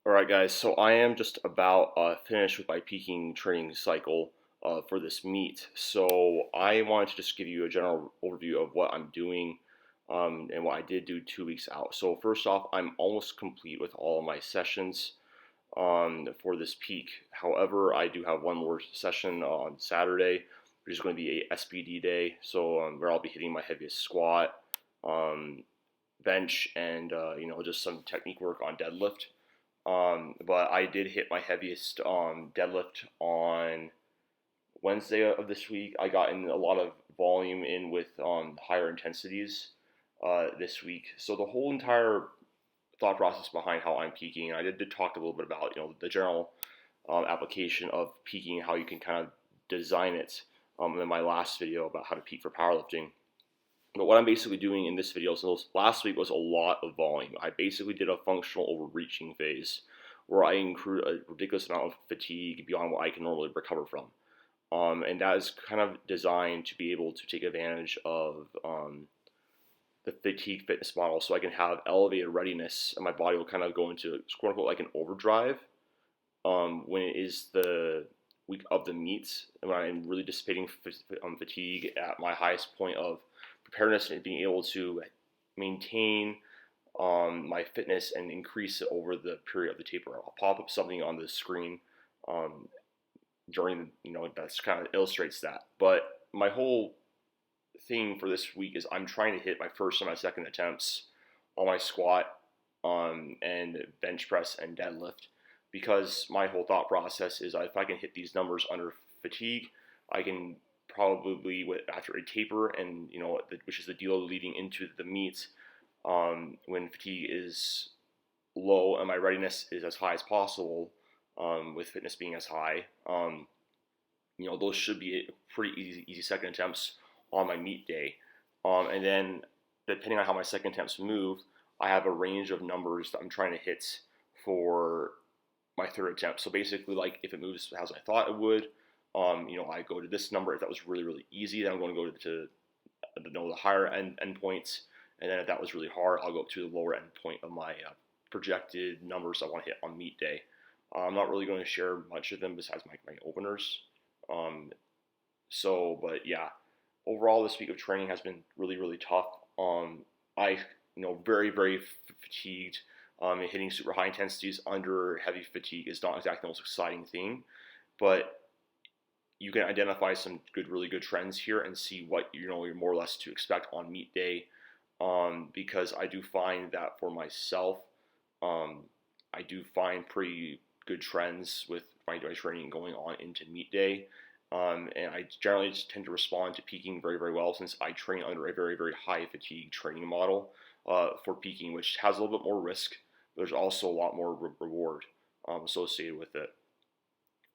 Alright guys, so I am just about finished with my peaking training cycle for this meet. So I wanted to just give you a general overview of what I'm doing and what I did do 2 weeks out. So first off, I'm almost complete with all of my sessions for this peak. However, I do have one more session on Saturday, which is going to be a SBD day. So where I'll be hitting my heaviest squat, um, bench, and just some technique work on deadlift. But I did hit my heaviest deadlift on Wednesday of this week. I got in a lot of volume in with higher intensities this week. So the whole entire thought process behind how I'm peaking, and I did talk a little bit about the general application of peaking, how you can kind of design it in my last video about how to peak for powerlifting. But what I'm basically doing in this video, so last week was a lot of volume. I basically did a functional overreaching phase where I include a ridiculous amount of fatigue beyond what I can normally recover from. And that is kind of designed to be able to take advantage of the fatigue fitness model so I can have elevated readiness and my body will kind of go into quote unquote like an overdrive when it is the week of the meets and when I'm really dissipating fatigue at my highest point of preparedness and being able to maintain my fitness and increase it over the period of the taper. I'll pop up something on the screen um, during that's kind of illustrates that. But my whole thing for this week is I'm trying to hit my first and my second attempts on my squat and bench press and deadlift because my whole thought process is if I can hit these numbers under fatigue, I can probably after a taper and which is the deal leading into the meet when fatigue is low and my readiness is as high as possible with fitness being as high those should be pretty easy second attempts on my meet day and then depending on how my second attempts move I have a range of numbers that I'm trying to hit for my third attempt. So basically like if it moves as I thought it would I go to this number if that was really, really easy. Then I'm going to go to the higher end points, and then if that was really hard, I'll go up to the lower end point of my projected numbers I want to hit on meet day. I'm not really going to share much of them besides my openers. Um, but yeah, overall this week of training has been really, really tough. I very, very fatigued. Hitting super high intensities under heavy fatigue is not exactly the most exciting thing, but you can identify some really good trends here and see what you're more or less to expect on meet day. Because I do find that for myself, I do find pretty good trends with my training going on into meet day. And I generally just tend to respond to peaking very, very well since I train under a very, very high fatigue training model for peaking, which has a little bit more risk. There's also a lot more reward associated with it.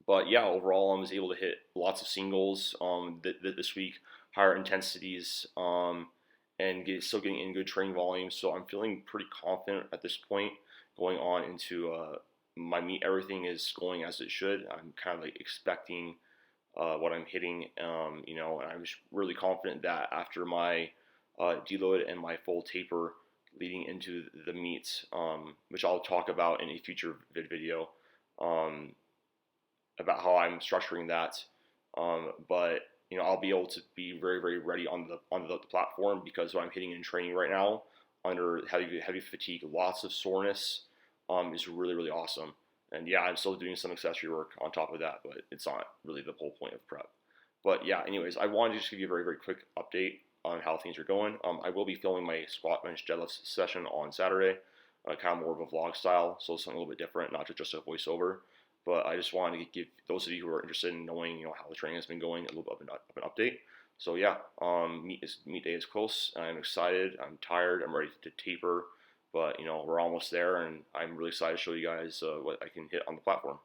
But yeah, overall, I was able to hit lots of singles this week, higher intensities, and still getting in good training volume. So I'm feeling pretty confident at this point going on into my meet. Everything is going as it should. I'm kind of like expecting what I'm hitting, and I'm really confident that after my deload and my full taper leading into the meets, which I'll talk about in a future video. About how I'm structuring that. But I'll be able to be very, very ready on the platform because what I'm hitting in training right now under heavy fatigue, lots of soreness, is really, really awesome. And yeah, I'm still doing some accessory work on top of that, but it's not really the whole point of prep. But yeah, anyways, I wanted to just give you a very, very quick update on how things are going. I will be filming my squat bench deadlift session on Saturday, kind of more of a vlog style, so something a little bit different, not just a voiceover. But I just wanted to give those of you who are interested in knowing, how the training has been going, a little bit of an update. So yeah, meet day is close. I'm excited. I'm tired. I'm ready to taper, but we're almost there, and I'm really excited to show you guys what I can hit on the platform.